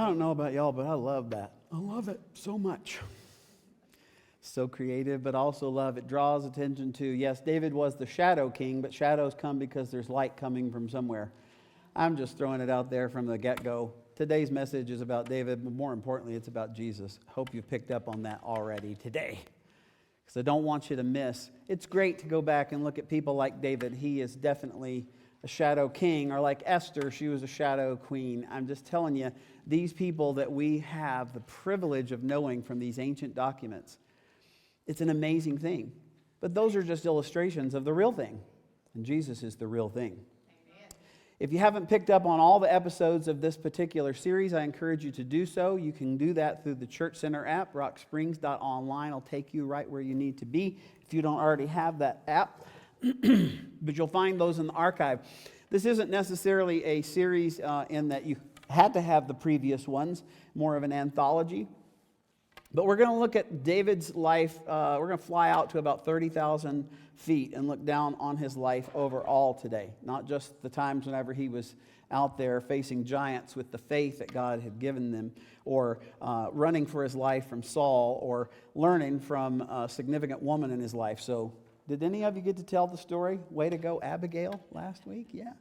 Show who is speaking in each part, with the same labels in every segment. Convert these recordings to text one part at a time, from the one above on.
Speaker 1: don't know about y'all, but I love that. I love it so much. So creative, but also love. It draws attention to, yes, David was the shadow king, but shadows come because there's light coming from somewhere. I'm just throwing it out there from the get-go. Today's message is about David, but more importantly, it's about Jesus. Hope you've picked up on that already today, because I don't want you to miss. It's great to go back and look at people like David. He is definitely a shadow king, or like Esther, she was a shadow queen. I'm just telling you, these people that we have the privilege of knowing from these ancient documents, it's an amazing thing. But those are just illustrations of the real thing. And Jesus is the real thing. Amen. If you haven't picked up on all the episodes of this particular series, I encourage you to do so. You can do that through the Church Center app. rocksprings.online will take you right where you need to be if you don't already have that app. But you'll find those in the archive. This isn't necessarily a series in that you had to have the previous ones, more of an anthology. But we're going to look at David's life. We're going to fly out to about 30,000 feet and look down on his life overall today. Not just the times whenever he was out there facing giants with the faith that God had given them, or running for his life from Saul, or learning from a significant woman in his life. So did any of you get to tell the story? Way to go, Abigail, last week? Yeah.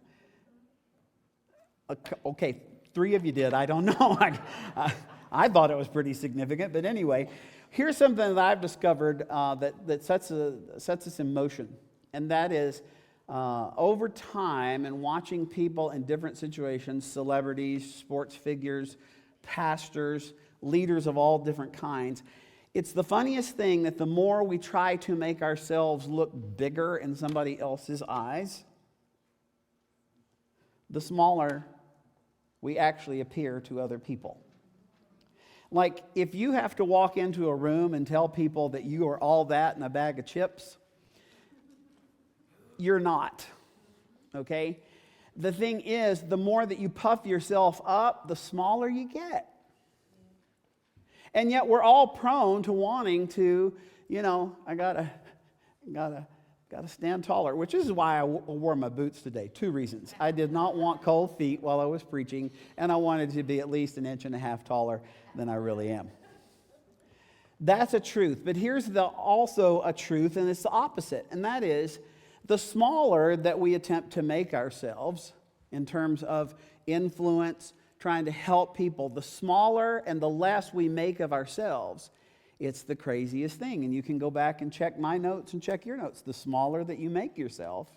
Speaker 1: Okay, 3 of you did. I don't know. I thought it was pretty significant, but anyway, here's something that I've discovered that sets us in motion, and that is over time and watching people in different situations, celebrities, sports figures, pastors, leaders of all different kinds. It's the funniest thing that the more we try to make ourselves look bigger in somebody else's eyes, the smaller we actually appear to other people. Like, if you have to walk into a room and tell people that you are all that in a bag of chips, you're not, okay? The thing is, the more that you puff yourself up, the smaller you get. And yet we're all prone to wanting to, I gotta stand taller, which is why I wore my boots today. 2 reasons. I did not want cold feet while I was preaching, and I wanted to be at least 1.5 inches taller than I really am. That's a truth. But here's also a truth, and it's the opposite. And that is, the smaller that we attempt to make ourselves in terms of influence, trying to help people, the smaller and the less we make of ourselves, it's the craziest thing. And you can go back and check my notes and check your notes. The smaller that you make yourself,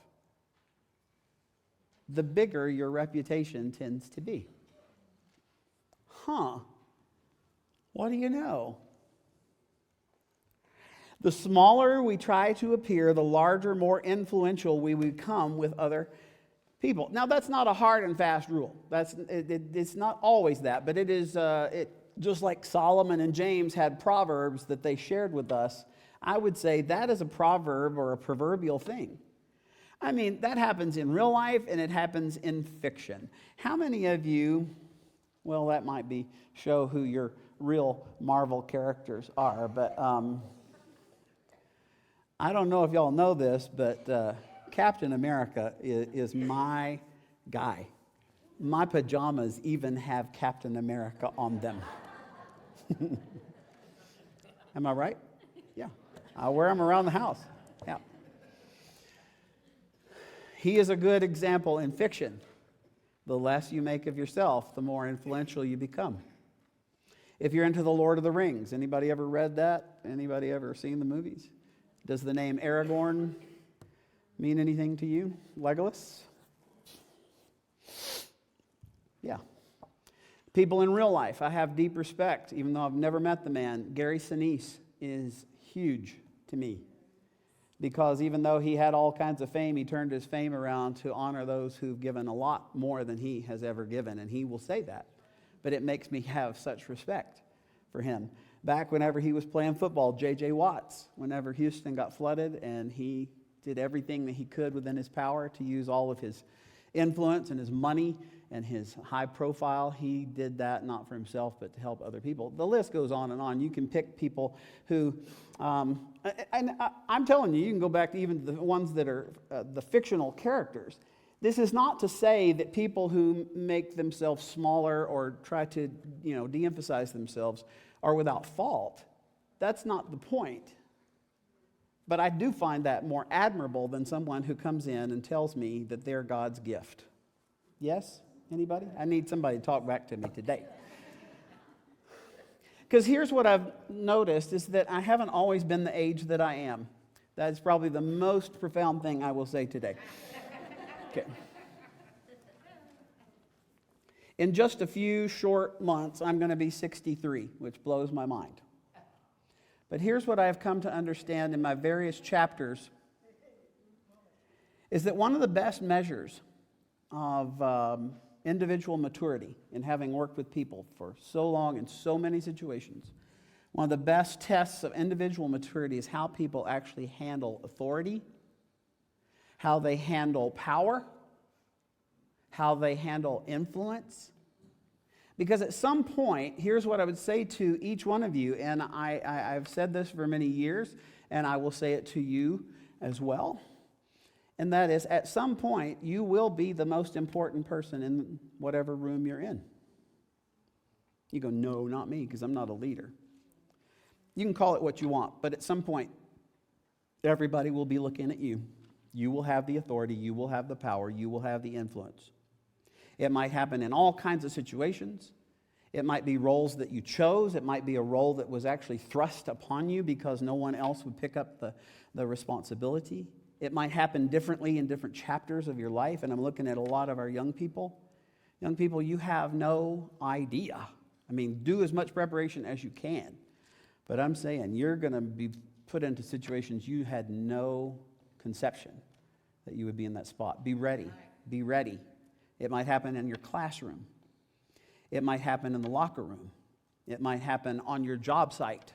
Speaker 1: the bigger your reputation tends to be. What do you know? The smaller we try to appear, the larger, more influential we become with other people. Now, that's not a hard and fast rule. It's not always that, but it is. Just like Solomon and James had proverbs that they shared with us, I would say that is a proverb or a proverbial thing. I mean, that happens in real life and it happens in fiction. How many of you, well, that might show who your real Marvel characters are, but I don't know if y'all know this, but Captain America is my guy. My pajamas even have Captain America on them. Am I right? Yeah. I wear them around the house. Yeah. He is a good example in fiction. The less you make of yourself, the more influential you become. If you're into the Lord of the Rings, anybody ever read that? Anybody ever seen the movies? Does the name Aragorn mean anything to you? Legolas? Yeah. People in real life, I have deep respect, even though I've never met the man. Gary Sinise is huge to me, because even though he had all kinds of fame, he turned his fame around to honor those who've given a lot more than he has ever given, and he will say that. But it makes me have such respect for him. Back whenever he was playing football, J.J. Watts, whenever Houston got flooded, and he did everything that he could within his power to use all of his influence and his money and his high profile. He did that not for himself, but to help other people. The list goes on and on. You can pick people who, and I'm telling you, you can go back to even the ones that are the fictional characters. This is not to say that people who make themselves smaller or try to, de-emphasize themselves are without fault. That's not the point. But I do find that more admirable than someone who comes in and tells me that they're God's gift. Yes? Anybody? I need somebody to talk back to me today. Because here's what I've noticed is that I haven't always been the age that I am. That is probably the most profound thing I will say today. Okay. In just a few short months, I'm going to be 63, which blows my mind. But here's what I have come to understand in my various chapters is that one of the best measures of individual maturity in having worked with people for so long in so many situations, one of the best tests of individual maturity is how people actually handle authority, how they handle power, how they handle influence. Because at some point, here's what I would say to each one of you, and I've said this for many years, and I will say it to you as well, and that is, at some point, you will be the most important person in whatever room you're in. You go, no, not me, because I'm not a leader. You can call it what you want, but at some point, everybody will be looking at you. You will have the authority, you will have the power, you will have the influence. It might happen in all kinds of situations. It might be roles that you chose. It might be a role that was actually thrust upon you because no one else would pick up the responsibility. It might happen differently in different chapters of your life, and I'm looking at a lot of our young people. Young people, you have no idea. I mean, do as much preparation as you can. But I'm saying you're going to be put into situations you had no conception that you would be in that spot. Be ready. Be ready. It might happen in your classroom. It might happen in the locker room. It might happen on your job site.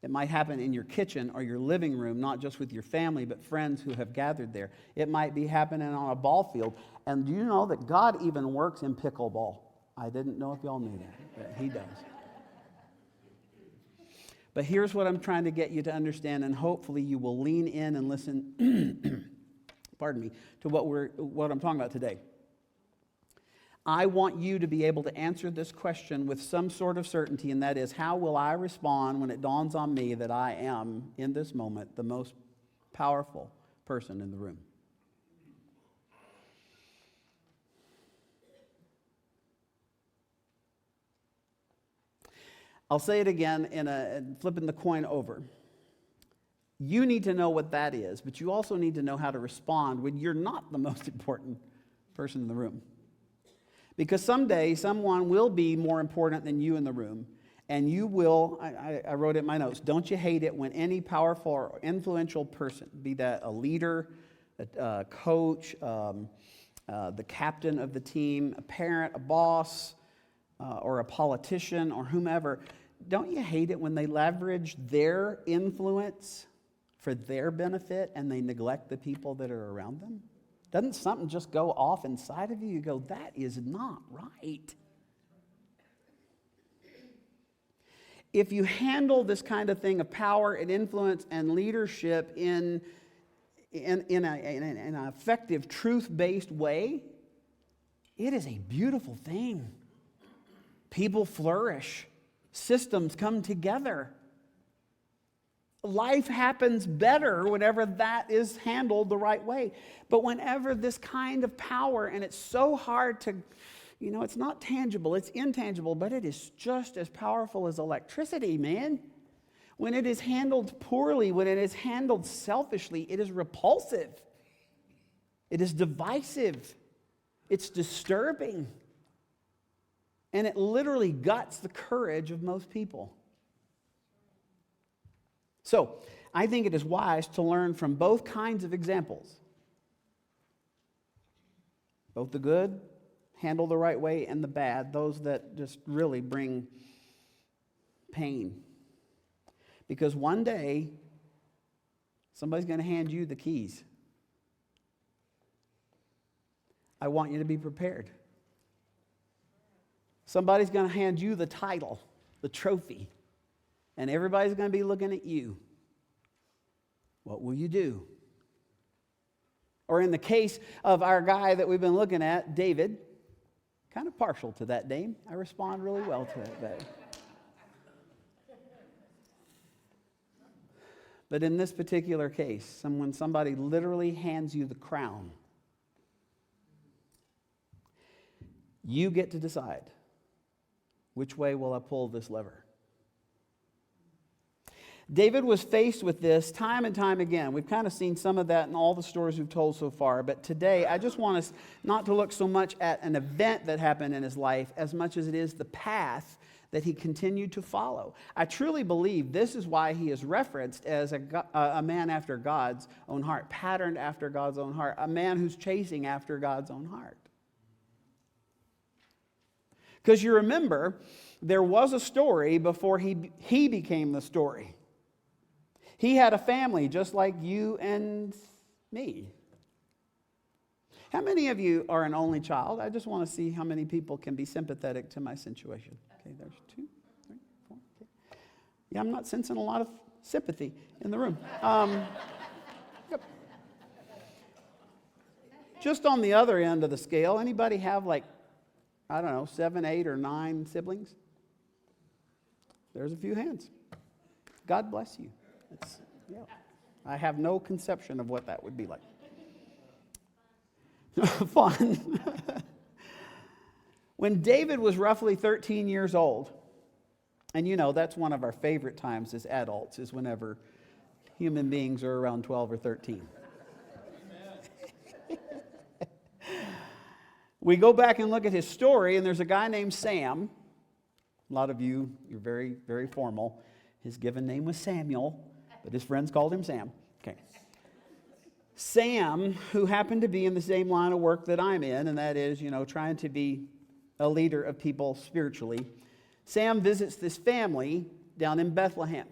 Speaker 1: It might happen in your kitchen or your living room, not just with your family, but friends who have gathered there. It might be happening on a ball field. And do you know that God even works in pickleball? I didn't know if y'all knew that, but He does. But here's what I'm trying to get you to understand, and hopefully you will lean in and listen, pardon me, to what I'm talking about today. I want you to be able to answer this question with some sort of certainty, and that is, how will I respond when it dawns on me that I am, in this moment, the most powerful person in the room? I'll say it again flipping the coin over. You need to know what that is, but you also need to know how to respond when you're not the most important person in the room. Because someday someone will be more important than you in the room, and you will, I wrote it in my notes, don't you hate it when any powerful or influential person, be that a leader, a coach, the captain of the team, a parent, a boss, or a politician or whomever, don't you hate it when they leverage their influence for their benefit and they neglect the people that are around them? Doesn't something just go off inside of you? You go, that is not right. If you handle this kind of thing of power and influence and leadership in an effective, truth-based way, it is a beautiful thing. People flourish. Systems come together. Life happens better whenever that is handled the right way. But whenever this kind of power, and it's so hard to, it's not tangible, it's intangible, but it is just as powerful as electricity, man. When it is handled poorly, when it is handled selfishly, it is repulsive. It is divisive. It's disturbing. And it literally guts the courage of most people. So, I think it is wise to learn from both kinds of examples. Both the good, handle the right way, and the bad, those that just really bring pain. Because one day, somebody's going to hand you the keys. I want you to be prepared. Somebody's going to hand you the title, the trophy, and everybody's going to be looking at you. What will you do? Or in the case of our guy that we've been looking at, David, kind of partial to that name. I respond really well to it. But in this particular case, when somebody literally hands you the crown, you get to decide, which way will I pull this lever? David was faced with this time and time again. We've kind of seen some of that in all the stories we've told so far. But today, I just want us not to look so much at an event that happened in his life as much as it is the path that he continued to follow. I truly believe this is why he is referenced as a man after God's own heart, patterned after God's own heart, a man who's chasing after God's own heart. Because you remember, there was a story before he became the story. He had a family just like you and me. How many of you are an only child? I just want to see how many people can be sympathetic to my situation. Okay, there's 2, 3, 4. Okay. Yeah, I'm not sensing a lot of sympathy in the room. Yep. Just on the other end of the scale, anybody have 7, 8, or 9 siblings? There's a few hands. God bless you. I have no conception of what that would be like. Fun. When David was roughly 13 years old, and that's one of our favorite times as adults, is whenever human beings are around 12 or 13. We go back and look at his story, and there's a guy named Sam. A lot of you're very, very formal. His given name was Samuel, but his friends called him Sam. Okay. Sam, who happened to be in the same line of work that I'm in, and that is, trying to be a leader of people spiritually. Sam visits this family down in Bethlehem.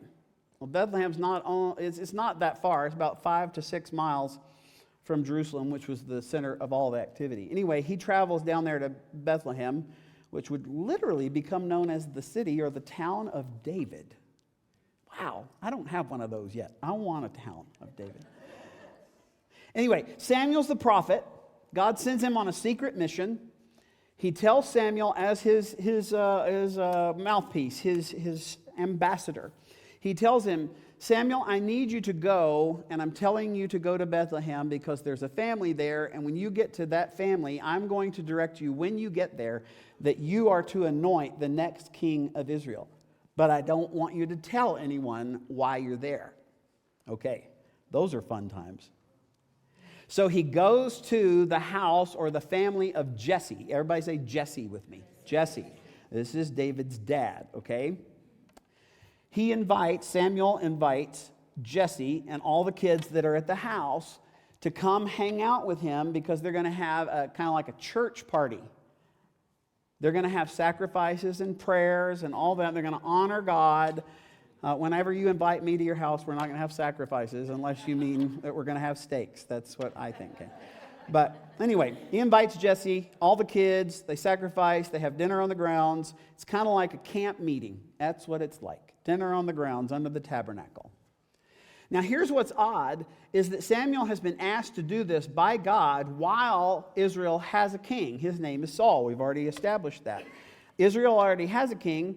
Speaker 1: Well, Bethlehem's it's not that far. It's about 5 to 6 miles from Jerusalem, which was the center of all the activity. Anyway, he travels down there to Bethlehem, which would literally become known as the city or the town of David. Wow, I don't have one of those yet. I want a town of David. Anyway, Samuel's the prophet. God sends him on a secret mission. He tells Samuel as his mouthpiece, his ambassador. He tells him, Samuel, I need you to go, and I'm telling you to go to Bethlehem because there's a family there, and when you get to that family, I'm going to direct you when you get there that you are to anoint the next king of Israel. But I don't want you to tell anyone why you're there. Okay, those are fun times. So he goes to the house or the family of Jesse. Everybody say Jesse with me. Jesse. This is David's dad, okay? Samuel invites Jesse and all the kids that are at the house to come hang out with him because they're going to have a kind of like a church party. They're going to have sacrifices and prayers and all that. They're going to honor God. Whenever you invite me to your house, we're not going to have sacrifices unless you mean that we're going to have steaks. That's what I think. Okay? But anyway, he invites Jesse, all the kids. They sacrifice. They have dinner on the grounds. It's kind of like a camp meeting. That's what it's like. Dinner on the grounds under the tabernacle. Now, here's what's odd, is that Samuel has been asked to do this by God while Israel has a king. His name is Saul. We've already established that. Israel already has a king,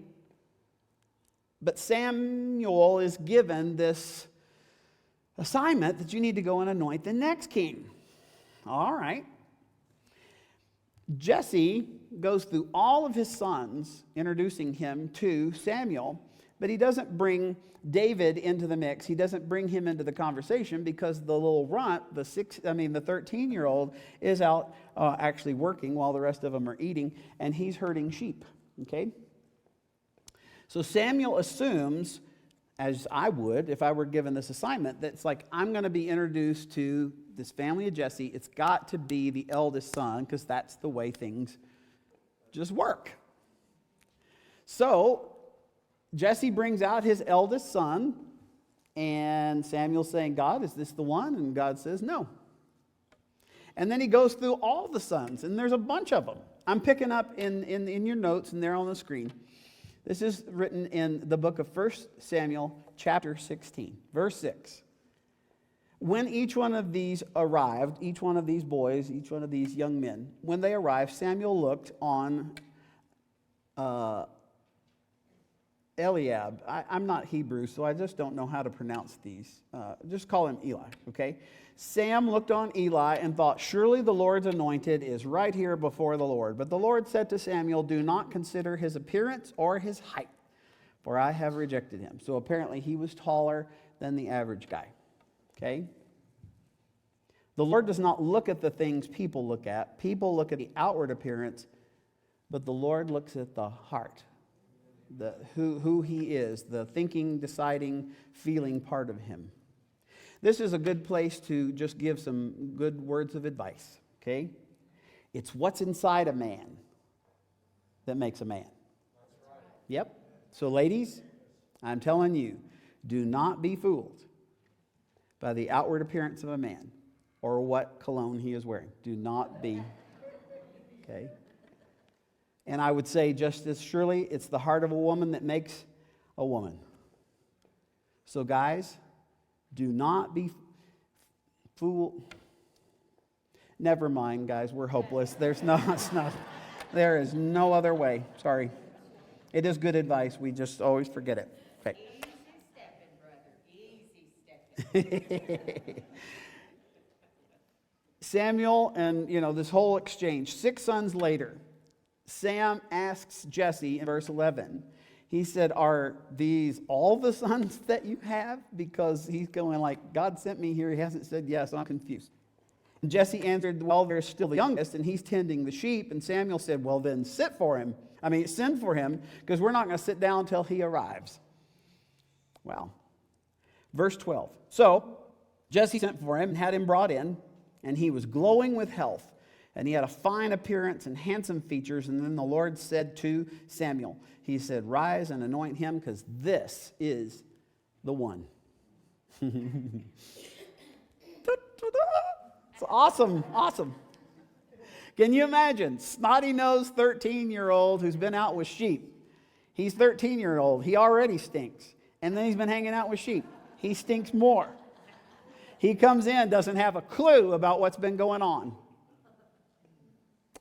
Speaker 1: but Samuel is given this assignment that you need to go and anoint the next king. All right. Jesse goes through all of his sons, introducing him to Samuel, but he doesn't bring David into the mix. He doesn't bring him into the conversation because the little runt, the 13-year-old, is out actually working while the rest of them are eating, and he's herding sheep. Okay? So Samuel assumes, as I would if I were given this assignment, that it's like, I'm going to be introduced to this family of Jesse. It's got to be the eldest son because that's the way things just work. So Jesse brings out his eldest son, and Samuel's saying, God, is this the one? And God says, no. And then he goes through all the sons, and there's a bunch of them. I'm picking up in your notes, and they're on the screen. This is written in the book of 1 Samuel chapter 16, verse 6. When each one of these arrived, each one of these boys, each one of these young men, when they arrived, Samuel looked on Eliab. I'm not Hebrew, so I just don't know how to pronounce these. Just call him Eli, okay? Sam looked on Eli and thought, surely the Lord's anointed is right here before the Lord. But the Lord said to Samuel, do not consider his appearance or his height, for I have rejected him. So apparently he was taller than the average guy. Okay? The Lord does not look at the things people look at. People look at the outward appearance, but the Lord looks at the heart, who he is, the thinking, deciding, feeling part of him. This is a good place to just give some good words of advice. Okay? It's what's inside a man that makes a man. That's right. Yep. So ladies, I'm telling you, do not be fooled by the outward appearance of a man or what cologne he is wearing. Do not be. Okay? And I would say just as surely, it's the heart of a woman that makes a woman. So guys, do not be fooled. Never mind, guys, we're hopeless. There is no other way. Sorry. It is good advice. We just always forget it. Okay. Samuel and, this whole exchange. 6 sons later, Sam asks Jesse in verse 11. He said, are these all the sons that you have? Because he's going like, God sent me here. He hasn't said yes. I'm confused. And Jesse answered, well, there's still the youngest, and he's tending the sheep. And Samuel said, well, then send for him, because we're not going to sit down until he arrives. Wow. Verse 12. So Jesse sent for him and had him brought in, and he was glowing with health, and he had a fine appearance and handsome features. And then the Lord said to Samuel, he said, rise and anoint him, because this is the one. It's awesome. Can you imagine? Snotty-nosed 13-year-old who's been out with sheep. He's 13-year-old. He already stinks. And then he's been hanging out with sheep. He stinks more. He comes in, doesn't have a clue about what's been going on.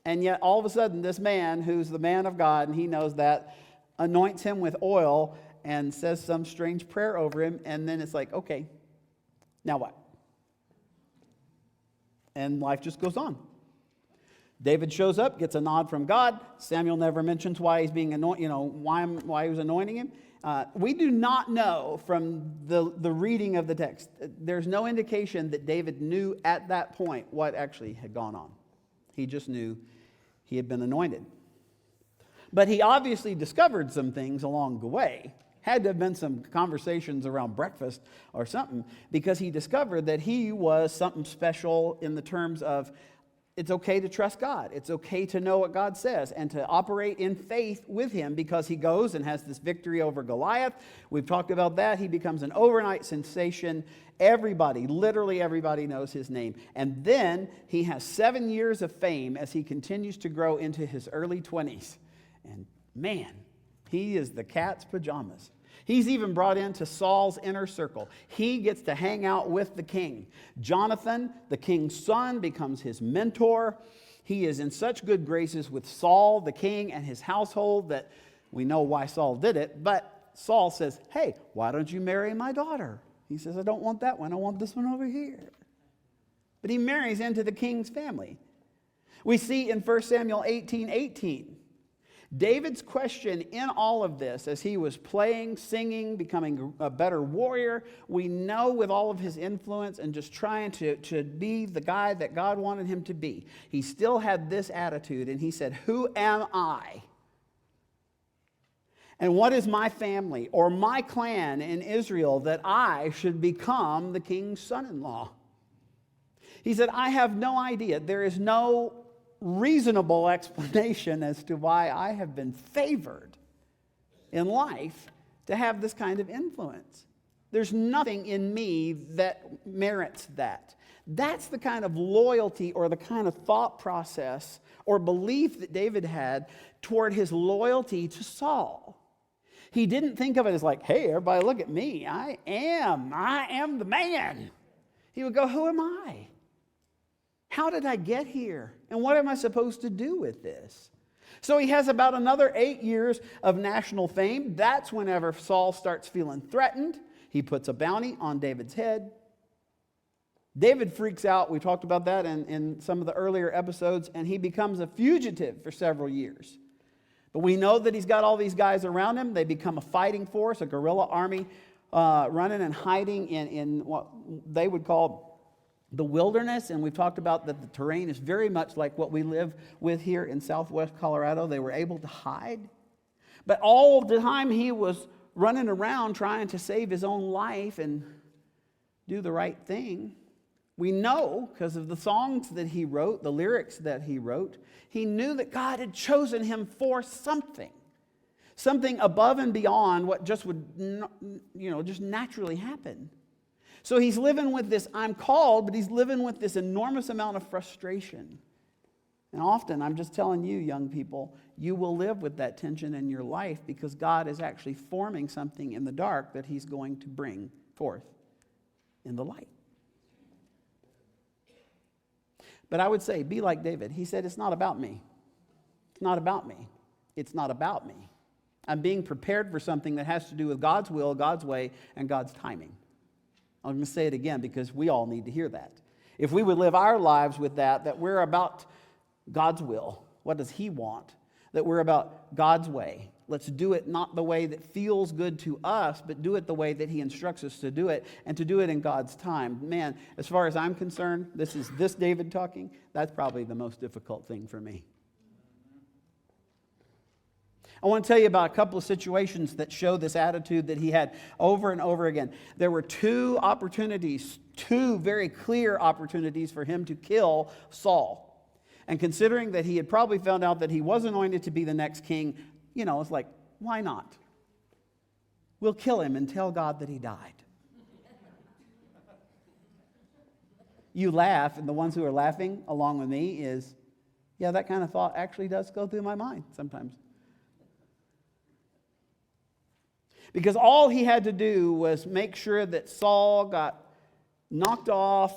Speaker 1: And yet, all of a sudden, this man, who's the man of God, and he knows that, anoints him with oil and says some strange prayer over him. And then it's like, okay, now what? And life just goes on. David shows up, gets a nod from God. Samuel never mentions why he's being anointed, why he was anointing him. We do not know from the reading of the text. There's no indication that David knew at that point what actually had gone on. He just knew he had been anointed. But he obviously discovered some things along the way. Had to have been some conversations around breakfast or something, because he discovered that he was something special in the terms of it's okay to trust God. It's okay to know what God says and to operate in faith with him, because he goes and has this victory over Goliath. We've talked about that. He becomes an overnight sensation. Literally everybody knows his name. And then he has 7 years of fame as he continues to grow into his early 20s. And man, he is the cat's pajamas. He's even brought into Saul's inner circle. He gets to hang out with the king. Jonathan, the king's son, becomes his mentor. He is in such good graces with Saul, the king, and his household that we know why Saul did it. But Saul says, hey, why don't you marry my daughter? He says, I don't want that one. I want this one over here. But he marries into the king's family. We see in 1 Samuel 18:18. David's question in all of this, as he was playing, singing, becoming a better warrior, we know with all of his influence and just trying to be the guy that God wanted him to be, he still had this attitude, and he said, who am I? And what is my family or my clan in Israel that I should become the king's son-in-law? He said, I have no idea. There is no reasonable explanation as to why I have been favored in life to have this kind of influence. There's nothing in me that merits that. That's the kind of loyalty or the kind of thought process or belief that David had toward his loyalty to Saul. He didn't think of it as like, hey, everybody look at me. I am the man. he would go, who am I? How did I get here? And what am I supposed to do with this? So he has about another 8 years of national fame. That's whenever Saul starts feeling threatened. He puts a bounty on David's head. David freaks out. We talked about that in some of the earlier episodes, and he becomes a fugitive for several years. But we know that he's got all these guys around him. They become a fighting force, a guerrilla army, running and hiding in what they would call the wilderness. And we've talked about that the terrain is very much like what we live with here in southwest Colorado. They were able to hide. But all the time he was running around trying to save his own life and do the right thing. We know, because of the songs that he wrote, the lyrics that he wrote, he knew that God had chosen him for something. Something above and beyond what just would, just naturally happen. So he's living with this, I'm called, but he's living with this enormous amount of frustration. And often, I'm just telling you, young people, you will live with that tension in your life because God is actually forming something in the dark that he's going to bring forth in the light. But I would say, be like David. He said, it's not about me. It's not about me. It's not about me. I'm being prepared for something that has to do with God's will, God's way, and God's timing. I'm going to say it again because we all need to hear that. If we would live our lives with that we're about God's will, what does he want? That we're about God's way. Let's do it not the way that feels good to us, but do it the way that he instructs us to do it, and to do it in God's time. Man, as far as I'm concerned, this David talking, that's probably the most difficult thing for me. I want to tell you about a couple of situations that show this attitude that he had over and over again. There were two very clear opportunities for him to kill Saul. And considering that he had probably found out that he was anointed to be the next king, it's like, why not? We'll kill him and tell God that he died. You laugh, and the ones who are laughing along with me is, yeah, that kind of thought actually does go through my mind sometimes. Because all he had to do was make sure that Saul got knocked off,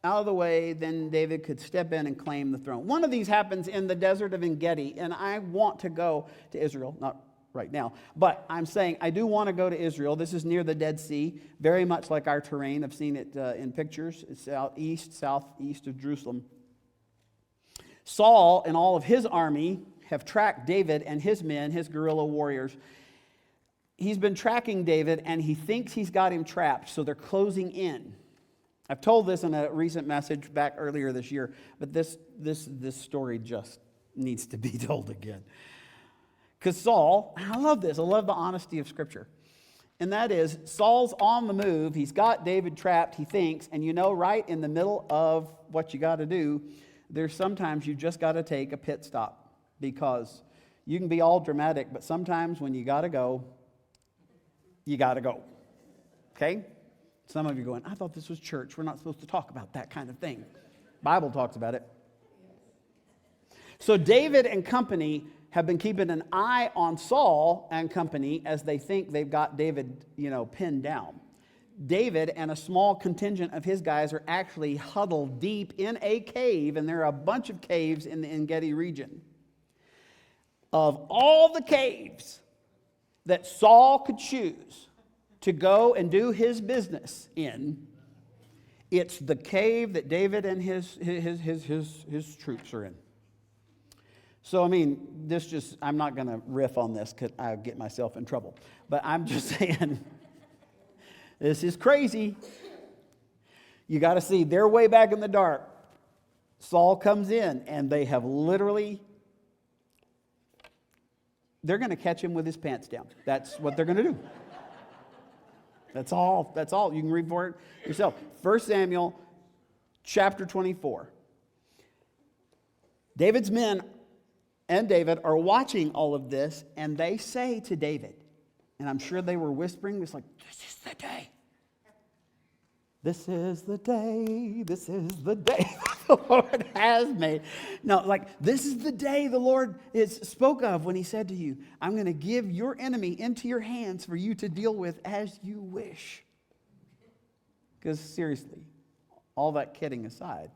Speaker 1: out of the way, then David could step in and claim the throne. One of these happens in the desert of En-Gedi, and I want to go to Israel, not right now, but I'm saying I do want to go to Israel. This is near the Dead Sea, very much like our terrain. I've seen it in pictures. It's southeast of Jerusalem. Saul and all of his army have tracked David and his men, his guerrilla warriors. He's been tracking David, and he thinks he's got him trapped, so they're closing in. I've told this in a recent message back earlier this year, but this story just needs to be told again. Because Saul, and I love this, I love the honesty of Scripture. And that is, Saul's on the move, he's got David trapped, he thinks, and right in the middle of what you got to do, there's sometimes you just got to take a pit stop. Because you can be all dramatic, but sometimes when you got to go, you got to go. Okay? Some of you are going, I thought this was church. We're not supposed to talk about that kind of thing. Bible talks about it. So David and company have been keeping an eye on Saul and company as they think they've got David, pinned down. David and a small contingent of his guys are actually huddled deep in a cave, and there are a bunch of caves in the En-Gedi region. Of all the caves that Saul could choose to go and do his business in, it's the cave that David and his troops are in. So, I'm not going to riff on this because I'll get myself in trouble. But I'm just saying, this is crazy. You got to see, they're way back in the dark. Saul comes in, and they have literally, they're going to catch him with his pants down. That's what they're going to do. That's all. You can read for it yourself. 1 Samuel chapter 24. David's men and David are watching all of this, and they say to David, and I'm sure they were whispering, it's like, this is the day. This is the day. This is the day the Lord has made. No, this is the day the Lord spoke of when he said to you, I'm going to give your enemy into your hands for you to deal with as you wish. Because seriously, all that kidding aside,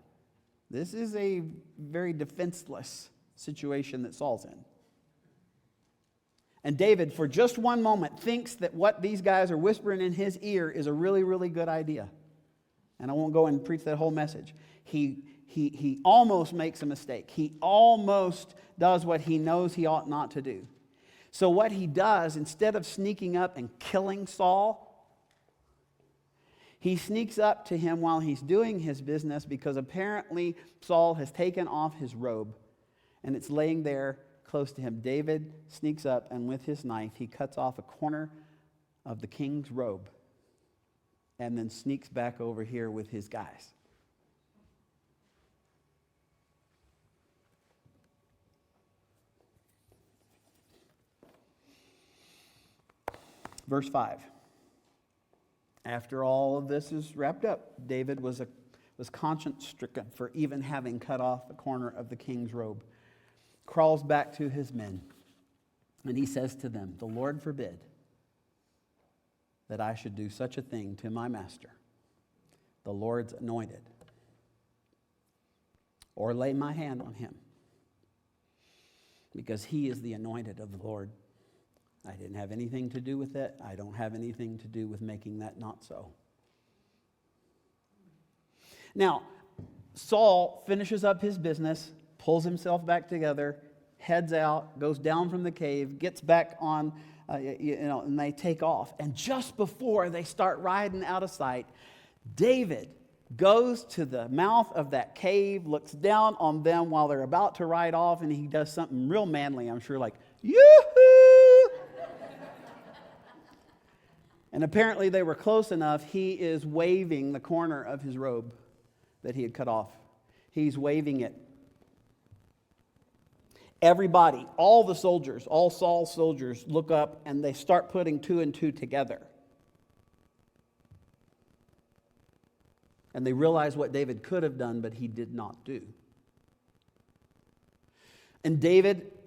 Speaker 1: this is a very defenseless situation that Saul's in. And David, for just one moment, thinks that what these guys are whispering in his ear is a really, really good idea. And I won't go and preach that whole message. He almost makes a mistake. He almost does what he knows he ought not to do. So what he does, instead of sneaking up and killing Saul, he sneaks up to him while he's doing his business, because apparently Saul has taken off his robe and it's laying there close to him. David sneaks up, and with his knife he cuts off a corner of the king's robe and then sneaks back over here with his guys. Verse 5. After all of this is wrapped up, David was conscience-stricken for even having cut off the corner of the king's robe. Crawls back to his men, and he says to them, "The Lord forbid that I should do such a thing to my master, the Lord's anointed, or lay my hand on him, because he is the anointed of the Lord. I didn't have anything to do with it. I don't have anything to do with making that not so." Now, Saul finishes up his business, pulls himself back together, heads out, goes down from the cave, gets back on, and they take off. And just before they start riding out of sight, David goes to the mouth of that cave, looks down on them while they're about to ride off, and he does something real manly, I'm sure, like, "Yoo-hoo!" And apparently they were close enough. He is waving the corner of his robe that he had cut off. He's waving it. Everybody, all the soldiers, all Saul's soldiers look up and they start putting two and two together. And they realize what David could have done, but he did not do. And David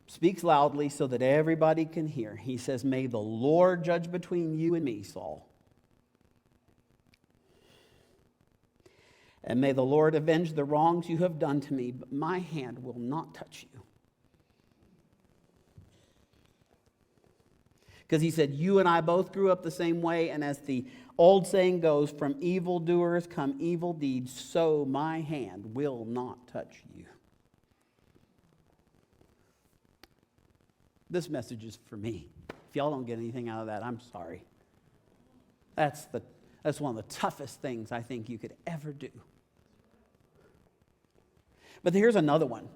Speaker 1: speaks loudly so that everybody can hear. He says, "May the Lord judge between you and me, Saul. And may the Lord avenge the wrongs you have done to me, but my hand will not touch you." Because he said, "You and I both grew up the same way, and as the old saying goes, from evildoers come evil deeds, so my hand will not touch you." This message is for me. If y'all don't get anything out of that, I'm sorry. That's one of the toughest things I think you could ever do. But here's another one.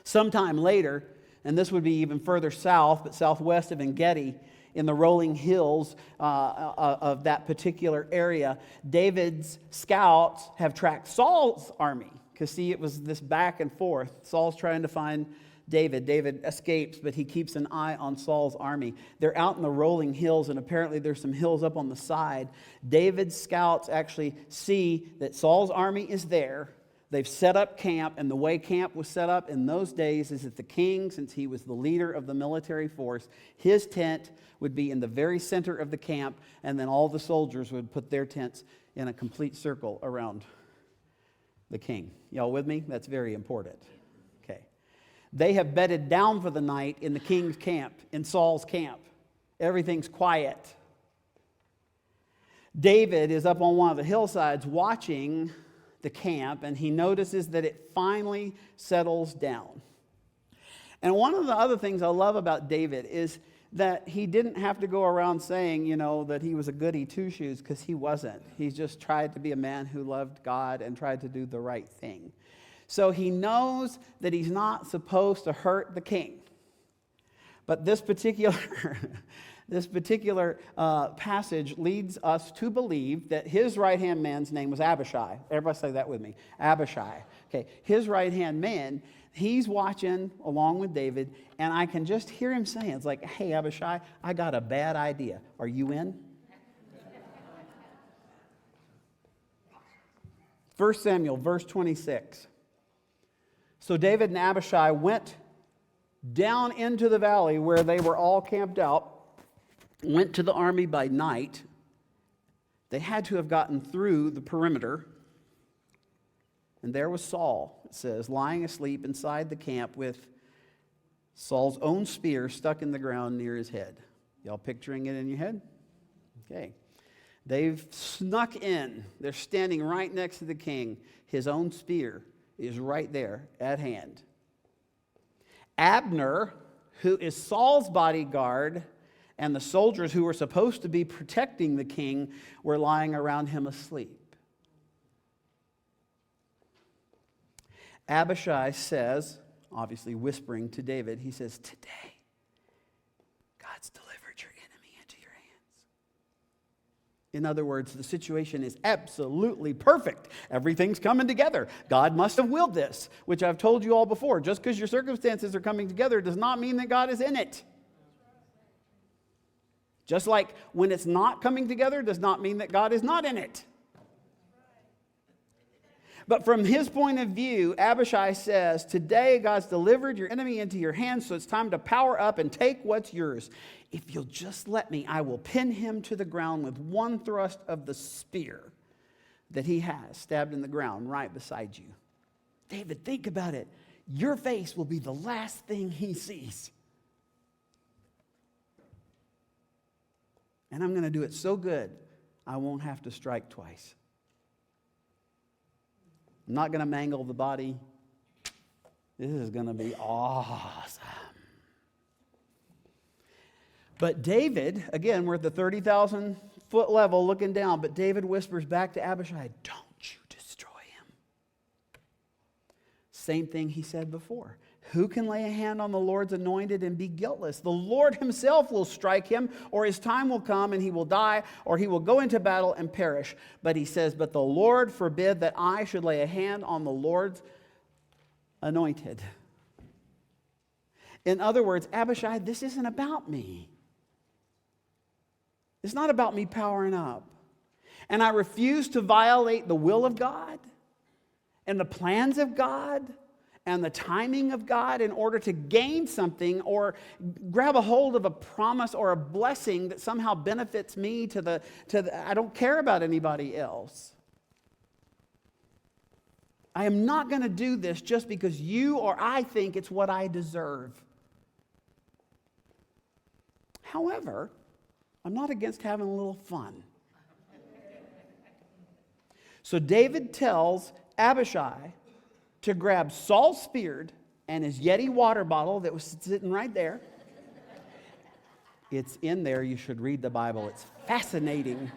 Speaker 1: Sometime later, and this would be even further south, but southwest of En-Gedi, in the rolling hills of that particular area, David's scouts have tracked Saul's army. Because see, it was this back and forth. Saul's trying to find David. David escapes, but he keeps an eye on Saul's army. They're out in the rolling hills, and apparently there's some hills up on the side. David's scouts actually see that Saul's army is there. They've set up camp, and the way camp was set up in those days is that the king, since he was the leader of the military force, his tent would be in the very center of the camp, and then all the soldiers would put their tents in a complete circle around the king. Y'all with me? That's very important. Okay. They have bedded down for the night in the king's camp, in Saul's camp. Everything's quiet. David is up on one of the hillsides watching the camp, and he notices that it finally settles down. And one of the other things I love about David is that he didn't have to go around saying, that he was a goody two-shoes, because he wasn't. He just tried to be a man who loved God and tried to do the right thing. So he knows that he's not supposed to hurt the king. But this particular passage leads us to believe that his right-hand man's name was Abishai. Everybody say that with me. Abishai. Okay, his right-hand man, he's watching along with David, and I can just hear him saying, it's like, "Hey, Abishai, I got a bad idea. Are you in?" 1 Samuel, verse 26. So David and Abishai went down into the valley where they were all camped out, went to the army by night They had to have gotten through the perimeter. And there was Saul, it says, lying asleep inside the camp with Saul's own spear stuck in the ground near his head. Y'all picturing it in your head? Okay. They've snuck in. They're standing right next to the king. His own spear is right there at hand. Abner, who is Saul's bodyguard, and the soldiers who were supposed to be protecting the king were lying around him asleep. Abishai says, obviously whispering to David, he says, today, God's delivered your enemy into your hands. In other words, the situation is absolutely perfect. Everything's coming together. God must have willed this, which I've told you all before. Just because your circumstances are coming together does not mean that God is in it. Just like when it's not coming together does not mean that God is not in it. But from his point of view, Abishai says, today God's delivered your enemy into your hands, so it's time to power up and take what's yours. If you'll just let me, I will pin him to the ground with one thrust of the spear that he has stabbed in the ground right beside you. David, think about it. Your face will be the last thing he sees. And I'm going to do it so good, I won't have to strike twice. I'm not going to mangle the body. This is going to be awesome. But David, again, we're at the 30,000 foot level looking down, but David whispers back to Abishai, don't you destroy him. Same thing he said before. Who can lay a hand on the Lord's anointed and be guiltless? The Lord himself will strike him, or his time will come and he will die, or he will go into battle and perish. But he says, but the Lord forbid that I should lay a hand on the Lord's anointed. In other words, Abishai, this isn't about me. It's not about me powering up. And I refuse to violate the will of God and the plans of God and the timing of God in order to gain something or grab a hold of a promise or a blessing that somehow benefits me I don't care about anybody else. I am not going to do this just because you or I think it's what I deserve. However, I'm not against having a little fun. So David tells Abishai to grab Saul's spear and his Yeti water bottle that was sitting right there. It's in there. You should read the Bible. It's fascinating.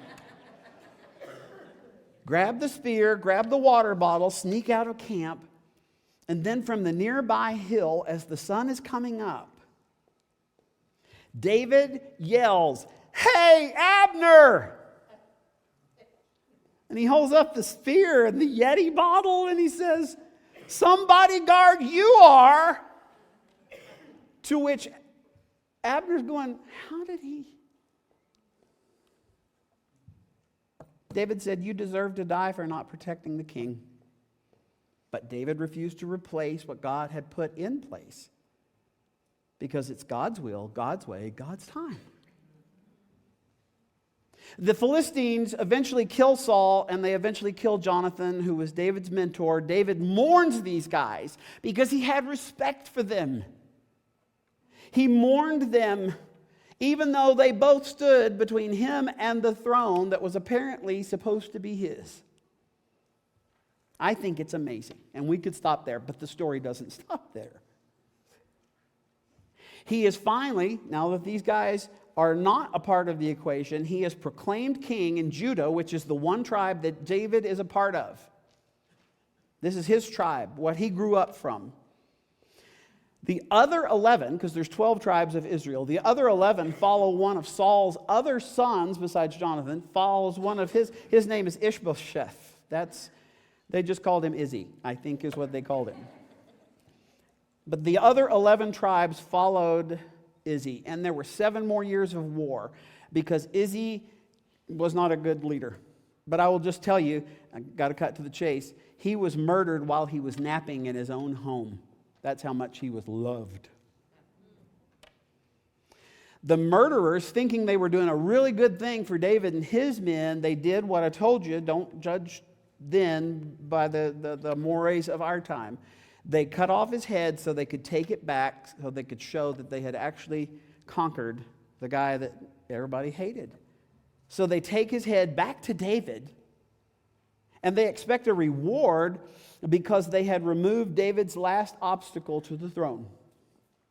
Speaker 1: Grab the spear, grab the water bottle, sneak out of camp, and then from the nearby hill, as the sun is coming up, David yells, "Hey, Abner!" And he holds up the spear and the Yeti bottle and he says, "Some bodyguard you are." To which Abner's going, how did he? David said, "You deserve to die for not protecting the king." But David refused to replace what God had put in place because it's God's will, God's way, God's time. The Philistines eventually kill Saul, and they eventually kill Jonathan, who was David's mentor. David mourns these guys because he had respect for them. He mourned them even though they both stood between him and the throne that was apparently supposed to be his. I think it's amazing, and we could stop there, but the story doesn't stop there. He is finally, now that these guys are not a part of the equation, he is proclaimed king in Judah, which is the one tribe that David is a part of. This is his tribe, what he grew up from. The other 11, because there's 12 tribes of Israel, the other 11 follow one of Saul's other sons, besides Jonathan, follows one of his name is Ishbosheth. They just called him Izzy, I think is what they called him. But the other 11 tribes followed Izzy, and there were 7 more years of war because Izzy was not a good leader. But I will just tell you, I got to cut to the chase, he was murdered while he was napping in his own home. That's how much he was loved. The murderers, thinking they were doing a really good thing for David and his men, they did what I told you. Don't judge then by the mores of our time. They cut off his head so they could take it back, so they could show that they had actually conquered the guy that everybody hated. So they take his head back to David, and they expect a reward because they had removed David's last obstacle to the throne.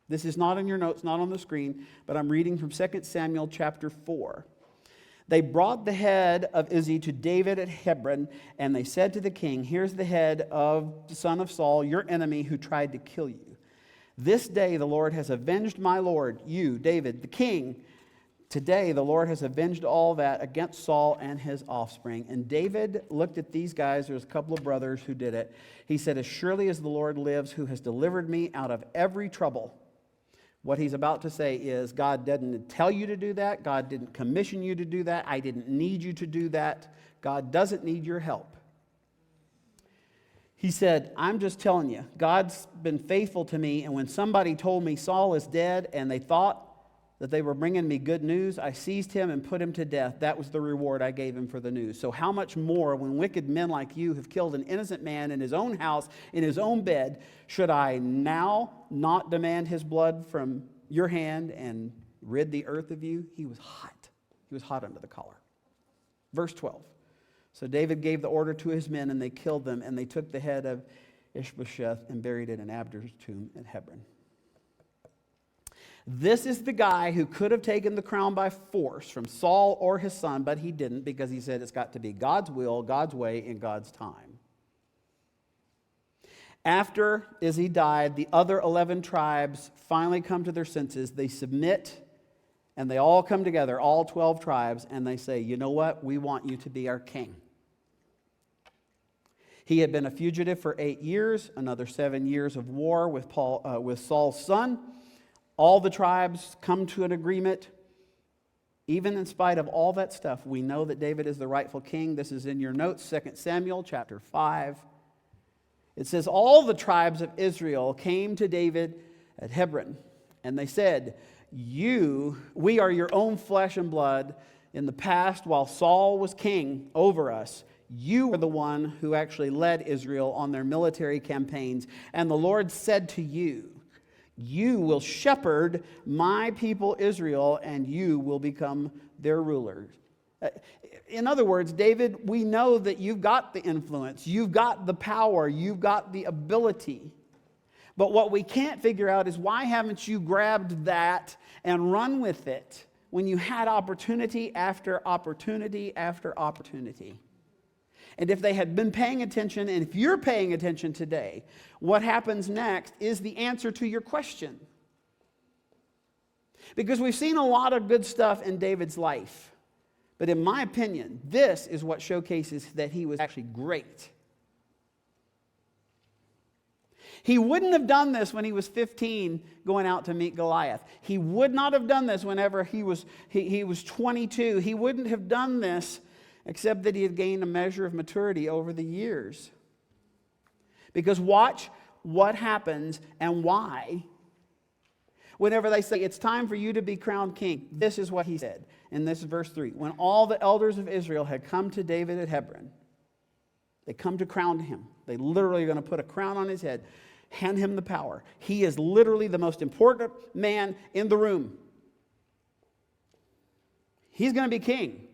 Speaker 1: This is not in your notes, not on the screen, but I'm reading from 2 Samuel chapter 4. They brought the head of Izzy to David at Hebron, and they said to the king, "Here's the head of the son of Saul, your enemy who tried to kill you. This day the Lord has avenged my lord, you, David, the king. Today the Lord has avenged all that against Saul and his offspring." And David looked at these guys. There's a couple of brothers who did it. He said, "As surely as the Lord lives, who has delivered me out of every trouble." What he's about to say is, God didn't tell you to do that. God didn't commission you to do that. I didn't need you to do that. God doesn't need your help. He said, "I'm just telling you, God's been faithful to me. And when somebody told me Saul is dead and they thought that they were bringing me good news, I seized him and put him to death. That was the reward I gave him for the news. So how much more when wicked men like you have killed an innocent man in his own house, in his own bed, should I now not demand his blood from your hand and rid the earth of you?" He was hot. He was hot under the collar. Verse 12. So David gave the order to his men, and they killed them, and they took the head of Ishbosheth and buried it in Abner's tomb at Hebron. This is the guy who could have taken the crown by force from Saul or his son, but he didn't, because he said it's got to be God's will, God's way, in God's time. After Izzy died, the other 11 tribes finally come to their senses. They submit, and they all come together, all 12 tribes, and they say, "You know what? We want you to be our king." He had been a fugitive for 8 years, another 7 years of war with Saul's son. All the tribes come to an agreement. Even in spite of all that stuff, we know that David is the rightful king. This is in your notes, 2 Samuel chapter 5. It says, "All the tribes of Israel came to David at Hebron, and they said, we are your own flesh and blood. In the past, while Saul was king over us, you were the one who actually led Israel on their military campaigns. And the Lord said to you, you will shepherd my people Israel, and you will become their ruler." In other words, David, we know that you've got the influence, you've got the power, you've got the ability. But what we can't figure out is, why haven't you grabbed that and run with it when you had opportunity after opportunity after opportunity? And if they had been paying attention, and if you're paying attention today, what happens next is the answer to your question. Because we've seen a lot of good stuff in David's life. But in my opinion, this is what showcases that he was actually great. He wouldn't have done this when he was 15 going out to meet Goliath. He would not have done this whenever he was 22. He wouldn't have done this except that he had gained a measure of maturity over the years. Because watch what happens and why. Whenever they say, "It's time for you to be crowned king," this is what he said. And this is verse 3. "When all the elders of Israel had come to David at Hebron," they come to crown him. They literally are going to put a crown on his head, hand him the power. He is literally the most important man in the room. He's going to be king.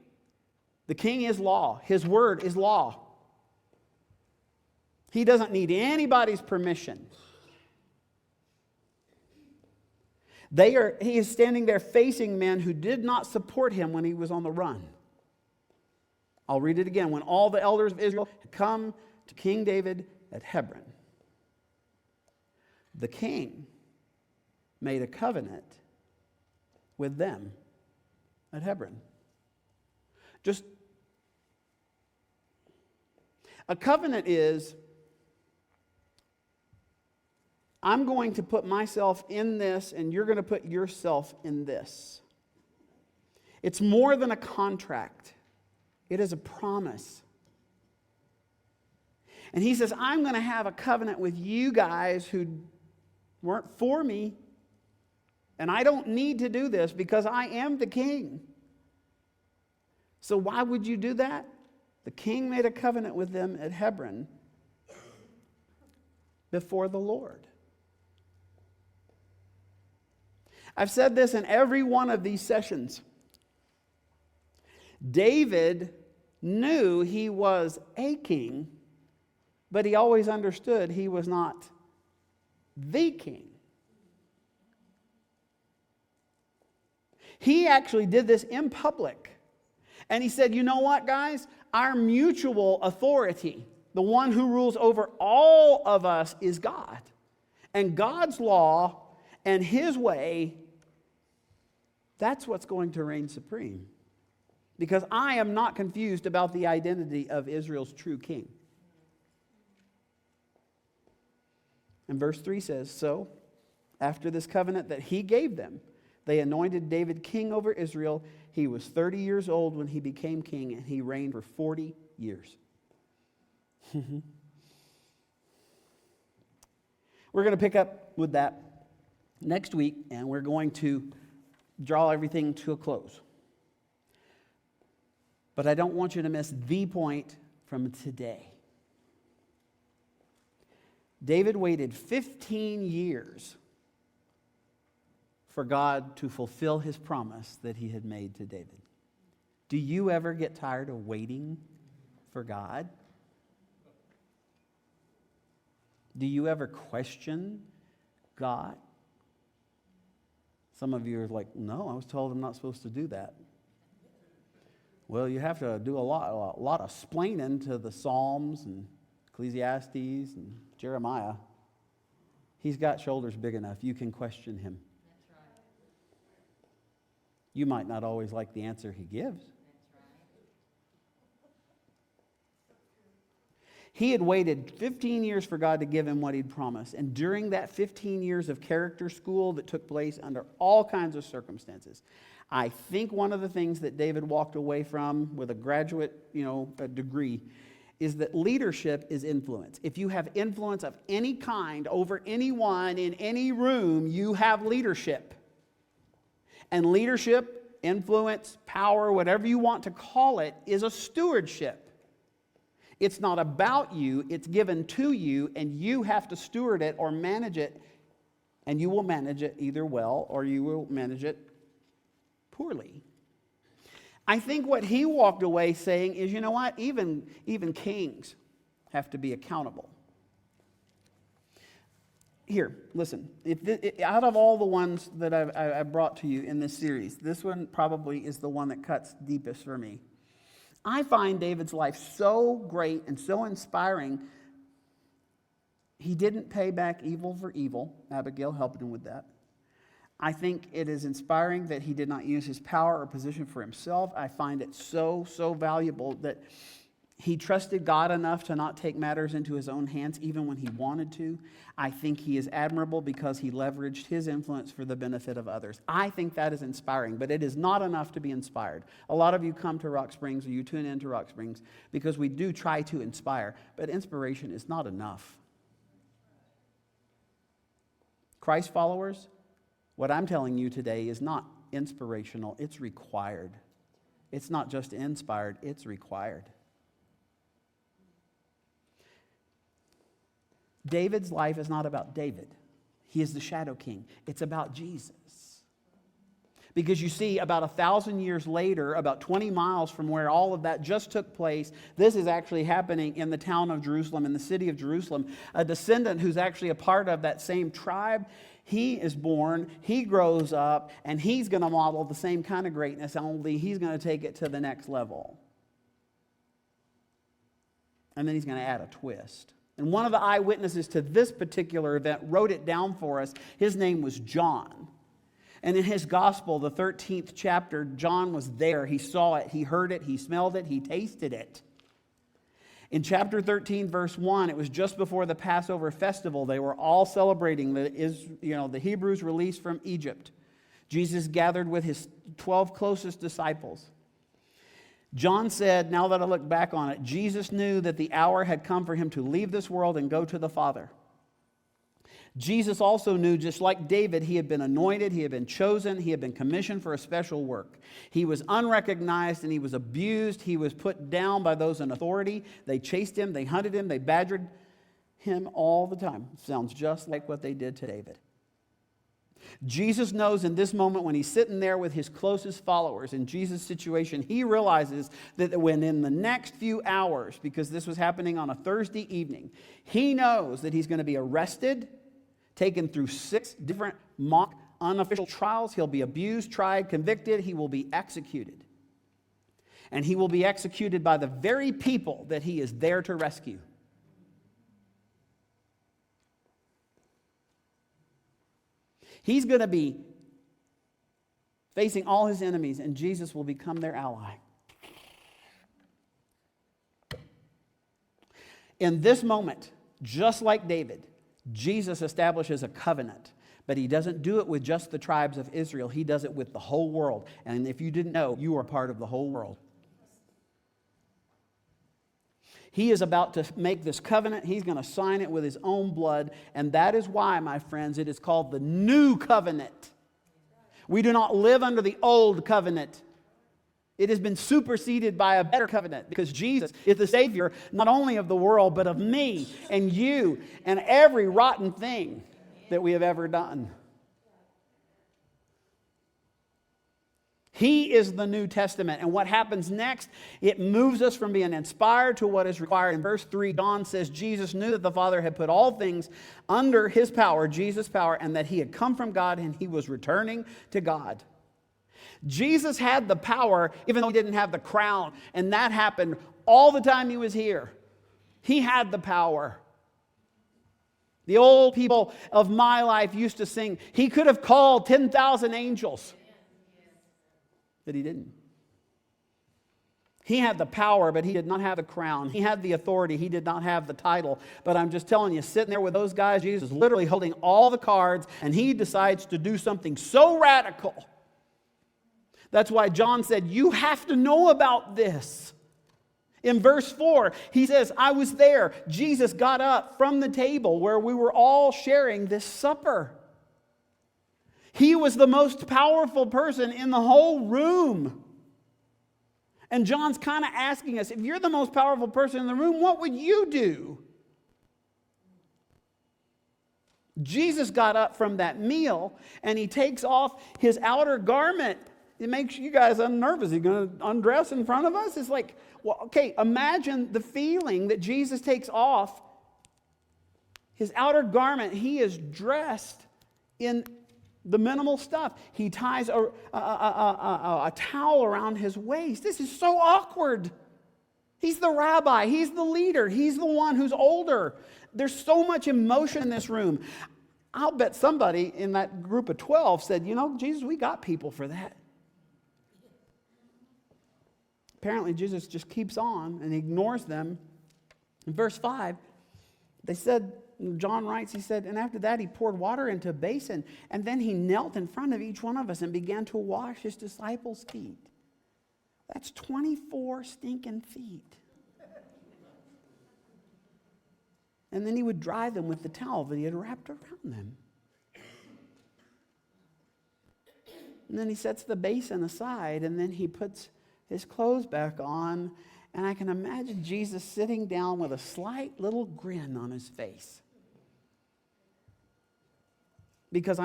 Speaker 1: The king is law. His word is law. He doesn't need anybody's permission. He is standing there facing men who did not support him when he was on the run. I'll read it again. "When all the elders of Israel had come to King David at Hebron, the king made a covenant with them at Hebron." Just a covenant is, I'm going to put myself in this, and you're going to put yourself in this. It's more than a contract. It is a promise. And he says, I'm going to have a covenant with you guys who weren't for me. And I don't need to do this because I am the king. So why would you do that? The king made a covenant with them at Hebron before the Lord. I've said this in every one of these sessions. David knew he was a king, but he always understood he was not the king. He actually did this in public. And he said, you know what, guys? Our mutual authority, the one who rules over all of us, is God. And God's law and his way, that's what's going to reign supreme. Because I am not confused about the identity of Israel's true king. And verse 3 says, so, after this covenant that he gave them, they anointed David king over Israel. He was 30 years old when he became king, and he reigned for 40 years. We're going to pick up with that next week, and we're going to draw everything to a close. But I don't want you to miss the point from today. David waited 15 years for God to fulfill his promise that he had made to David. Do you ever get tired of waiting for God? Do you ever question God? Some of you are like, no, I was told I'm not supposed to do that. Well, you have to do a lot of splaining to the Psalms and Ecclesiastes and Jeremiah. He's got shoulders big enough. You can question him. That's right. You might not always like the answer he gives. That's right. He had waited 15 years for God to give him what he'd promised. And during that 15 years of character school that took place under all kinds of circumstances, I think one of the things that David walked away from with a graduate, a degree, is that leadership is influence. If you have influence of any kind over anyone in any room, you have leadership. And leadership, influence, power, whatever you want to call it, is a stewardship. It's not about you, it's given to you, and you have to steward it or manage it, and you will manage it either well or you will manage it poorly. I think what he walked away saying is, you know what? Even kings have to be accountable. Here, listen. Out of all the ones that I've brought to you in this series, this one probably is the one that cuts deepest for me. I find David's life so great and so inspiring. He didn't pay back evil for evil. Abigail helped him with that. I think it is inspiring that he did not use his power or position for himself. I find it so valuable that he trusted God enough to not take matters into his own hands even when he wanted to. I think he is admirable because he leveraged his influence for the benefit of others. I think that is inspiring, but it is not enough to be inspired. A lot of you come to Rock Springs or you tune into Rock Springs because we do try to inspire, but inspiration is not enough. Christ followers, what I'm telling you today is not inspirational, it's required. It's not just inspired, it's required. David's life is not about David. He is the shadow king. It's about Jesus. Because you see, about 1,000 years later, about 20 miles from where all of that just took place, this is actually happening in the town of Jerusalem, in the city of Jerusalem. A descendant who's actually a part of that same tribe, he is born, he grows up, and he's going to model the same kind of greatness, only he's going to take it to the next level. And then he's going to add a twist. And one of the eyewitnesses to this particular event wrote it down for us. His name was John. And in his gospel, the 13th chapter, John was there. He saw it, he heard it, he smelled it, he tasted it. In chapter 13, verse 1, it was just before the Passover festival. They were all celebrating the Hebrews' release from Egypt. Jesus gathered with his 12 closest disciples. John said, now that I look back on it, Jesus knew that the hour had come for him to leave this world and go to the Father. Jesus also knew, just like David, he had been anointed, he had been chosen, he had been commissioned for a special work. He was unrecognized and he was abused. He was put down by those in authority. They chased him, they hunted him, they badgered him all the time. Sounds just like what they did to David. Jesus knows in this moment when he's sitting there with his closest followers in Jesus' situation, he realizes that when in the next few hours, because this was happening on a Thursday evening, he knows that he's going to be arrested, taken through 6 different mock unofficial trials. He'll be abused, tried, convicted. He will be executed. And he will be executed by the very people that he is there to rescue. He's going to be facing all his enemies, and Jesus will become their ally. In this moment, just like David, Jesus establishes a covenant, but he doesn't do it with just the tribes of Israel. He does it with the whole world. And if you didn't know, you are part of the whole world. He is about to make this covenant. He's going to sign it with his own blood. And that is why, my friends, it is called the new covenant. We do not live under the old covenant. It has been superseded by a better covenant because Jesus is the Savior not only of the world, but of me and you and every rotten thing that we have ever done. He is the New Testament. And what happens next, it moves us from being inspired to what is required. In verse 3, John says Jesus knew that the Father had put all things under his power, Jesus' power, and that he had come from God and he was returning to God. Jesus had the power, even though he didn't have the crown. And that happened all the time he was here. He had the power. The old people of my life used to sing, he could have called 10,000 angels. But he didn't. He had the power, but he did not have the crown. He had the authority. He did not have the title. But I'm just telling you, sitting there with those guys, Jesus is literally holding all the cards, and he decides to do something so radical. That's why John said, you have to know about this. In verse 4, he says, I was there. Jesus got up from the table where we were all sharing this supper. He was the most powerful person in the whole room. And John's kind of asking us, if you're the most powerful person in the room, what would you do? Jesus got up from that meal and he takes off his outer garment. It makes you guys unnervous. Is he going to undress in front of us? It's like, well, okay, imagine the feeling that Jesus takes off his outer garment. He is dressed in the minimal stuff. He ties a towel around his waist. This is so awkward. He's the rabbi. He's the leader. He's the one who's older. There's so much emotion in this room. I'll bet somebody in that group of 12 said, you know, Jesus, we got people for that. Apparently, Jesus just keeps on and ignores them. In verse 5, they said, John writes, he said, and after that he poured water into a basin, and then he knelt in front of each one of us and began to wash his disciples' feet. That's 24 stinking feet. And then he would dry them with the towel that he had wrapped around them. And then he sets the basin aside, and then he puts his clothes back on, and I can imagine Jesus sitting down with a slight little grin on his face. Because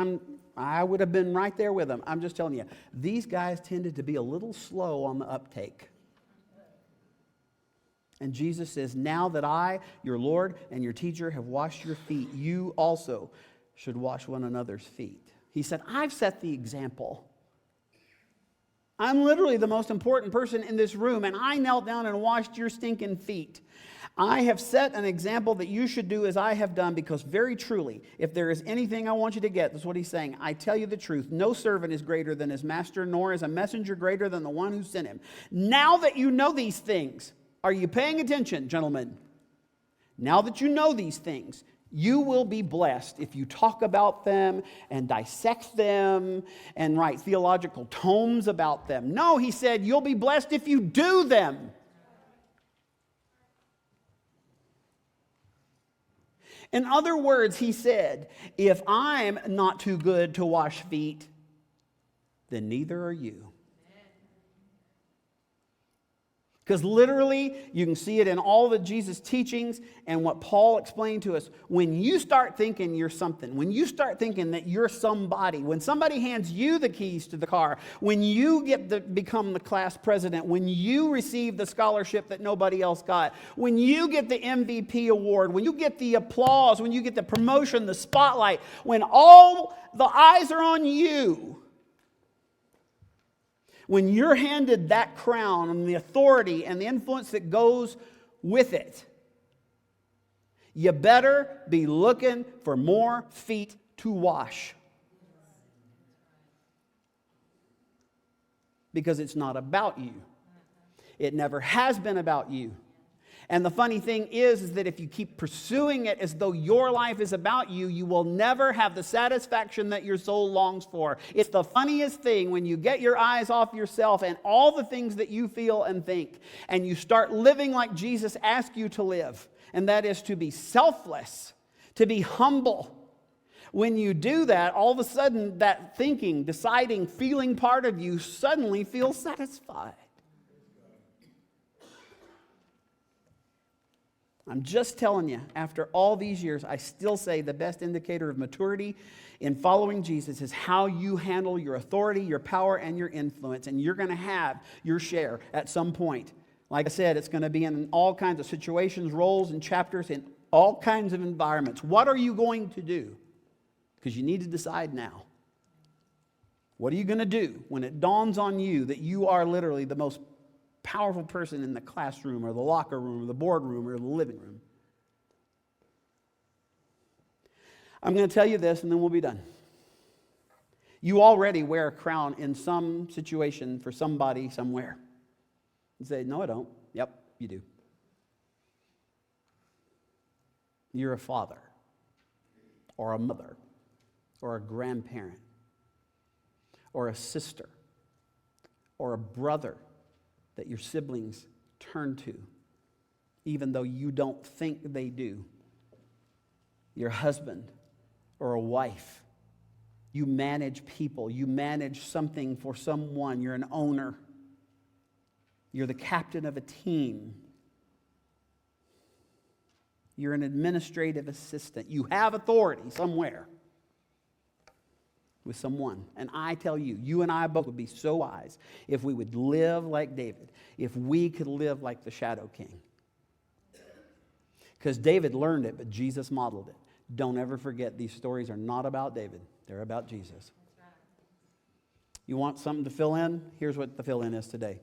Speaker 1: I would have been right there with him. I'm just telling you, these guys tended to be a little slow on the uptake. And Jesus says, now that I, your Lord and your teacher, have washed your feet, you also should wash one another's feet. He said, I've set the example. I'm literally the most important person in this room, and I knelt down and washed your stinking feet. I have set an example that you should do as I have done, because very truly, if there is anything I want you to get, that's what he's saying. I tell you the truth, no servant is greater than his master, nor is a messenger greater than the one who sent him. Now that you know these things, are you paying attention, gentlemen? Now that you know these things, you will be blessed if you talk about them and dissect them and write theological tomes about them. No, he said, you'll be blessed if you do them. In other words, he said, if I'm not too good to wash feet, then neither are you. Because literally, you can see it in all the Jesus teachings and what Paul explained to us. When you start thinking you're something, when you start thinking that you're somebody, when somebody hands you the keys to the car, when you get to become the class president, when you receive the scholarship that nobody else got, when you get the MVP award, when you get the applause, when you get the promotion, the spotlight, when all the eyes are on you, when you're handed that crown and the authority and the influence that goes with it, you better be looking for more feet to wash. Because it's not about you. It never has been about you. And the funny thing is that if you keep pursuing it as though your life is about you, you will never have the satisfaction that your soul longs for. It's the funniest thing when you get your eyes off yourself and all the things that you feel and think, and you start living like Jesus asked you to live, and that is to be selfless, to be humble. When you do that, all of a sudden that thinking, deciding, feeling part of you suddenly feels satisfied. I'm just telling you, after all these years, I still say the best indicator of maturity in following Jesus is how you handle your authority, your power, and your influence. And you're going to have your share at some point. Like I said, it's going to be in all kinds of situations, roles, and chapters, in all kinds of environments. What are you going to do? Because you need to decide now. What are you going to do when it dawns on you that you are literally the most powerful person in the classroom or the locker room or the boardroom or the living room? I'm going to tell you this and then we'll be done. You already wear a crown in some situation for somebody somewhere. You say, no, I don't. Yep, you do. You're a father or a mother or a grandparent or a sister or a brother that your siblings turn to, even though you don't think they do. Your husband or a wife. You manage people. You manage something for someone. You're an owner. You're the captain of a team. You're an administrative assistant. You have authority somewhere with someone. And I tell you, you and I both would be so wise if we would live like David, if we could live like the Shadow King. Because David learned it, but Jesus modeled it. Don't ever forget, these stories are not about David. They're about Jesus. You want something to fill in? Here's what the fill in is today.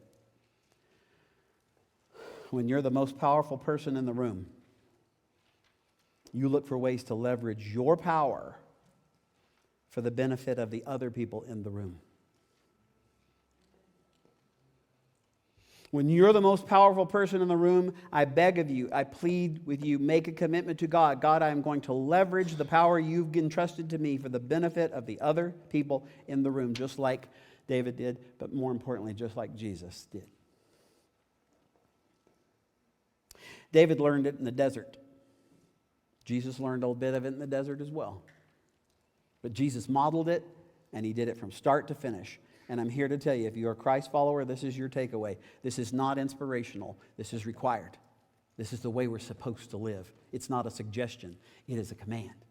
Speaker 1: When you're the most powerful person in the room, you look for ways to leverage your power for the benefit of the other people in the room. When you're the most powerful person in the room, I beg of you, I plead with you, make a commitment to God. God, I am going to leverage the power you've entrusted to me for the benefit of the other people in the room, just like David did, but more importantly, just like Jesus did. David learned it in the desert. Jesus learned a little bit of it in the desert as well. But Jesus modeled it, and he did it from start to finish. And I'm here to tell you, if you're a Christ follower, this is your takeaway. This is not inspirational. This is required. This is the way we're supposed to live. It's not a suggestion. It is a command.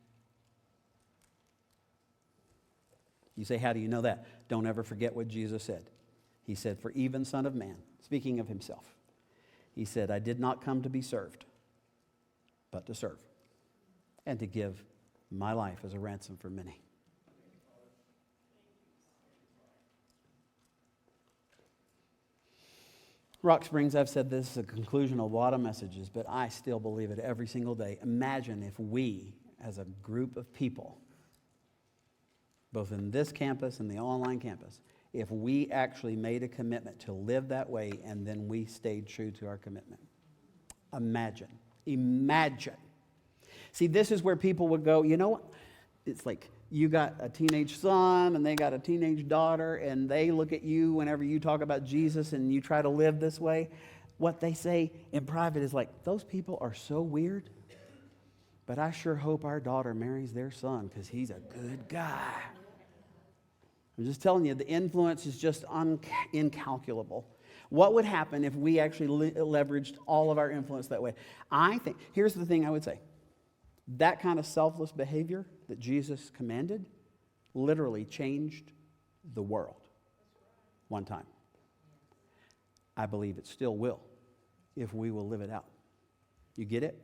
Speaker 1: You say, how do you know that? Don't ever forget what Jesus said. He said, for even Son of Man, speaking of himself, he said, I did not come to be served, but to serve, and to give my life as a ransom for many. Rock Springs, I've said this is a conclusion of a lot of messages, but I still believe it every single day. Imagine if we, as a group of people, both in this campus and the online campus, if we actually made a commitment to live that way and then we stayed true to our commitment. Imagine. See, this is where people would go, you know, it's like you got a teenage son and they got a teenage daughter and they look at you whenever you talk about Jesus and you try to live this way. What they say in private is like, those people are so weird. but I sure hope our daughter marries their son because he's a good guy. I'm just telling you, the influence is just incalculable. What would happen if we actually leveraged all of our influence that way? I think, here's the thing I would say. That kind of selfless behavior that Jesus commanded literally changed the world one time. I believe it still will if we will live it out. You get it?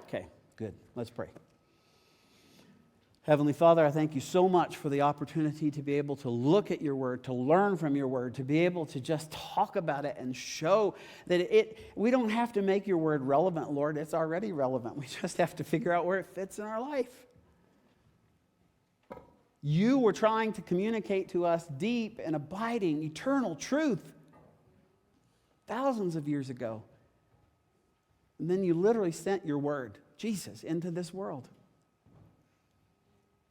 Speaker 1: Okay, good. Let's pray. Heavenly Father, I thank you so much for the opportunity to be able to look at your word, to learn from your word, to be able to just talk about it and show that we don't have to make your word relevant, Lord. It's already relevant. We just have to figure out where it fits in our life. You were trying to communicate to us deep and abiding, eternal truth thousands of years ago. And then you literally sent your word, Jesus, into this world.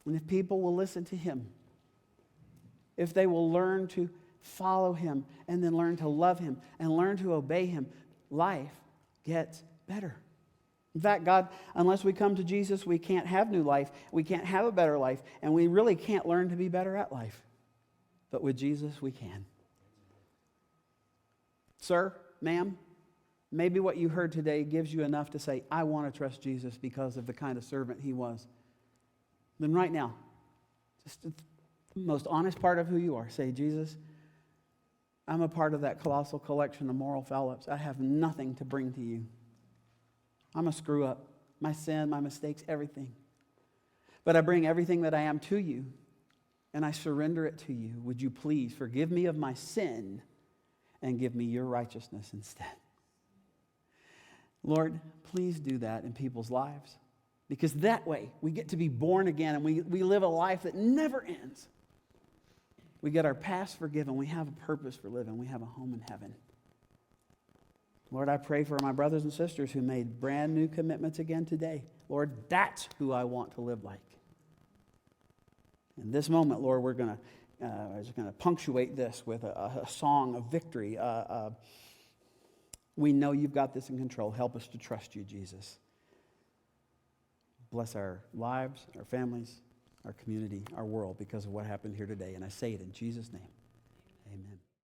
Speaker 1: And if people will listen to him, if they will learn to follow him and then learn to love him and learn to obey him, life gets better. In fact, God, unless we come to Jesus, we can't have new life, we can't have a better life, and we really can't learn to be better at life. But with Jesus, we can. Sir, ma'am, maybe what you heard today gives you enough to say, I want to trust Jesus because of the kind of servant he was. Then right now, just the most honest part of who you are, say, Jesus, I'm a part of that colossal collection of moral foul-ups. I have nothing to bring to you. I'm a screw-up. My sin, my mistakes, everything. But I bring everything that I am to you, and I surrender it to you. Would you please forgive me of my sin and give me your righteousness instead? Lord, please do that in people's lives. Because that way, we get to be born again and we live a life that never ends. We get our past forgiven. We have a purpose for living. We have a home in heaven. Lord, I pray for my brothers and sisters who made brand new commitments again today. Lord, that's who I want to live like. In this moment, Lord, we're going to punctuate this with a song of victory. We know you've got this in control. Help us to trust you, Jesus. Bless our lives, our families, our community, our world because of what happened here today. And I say it in Jesus' name. Amen.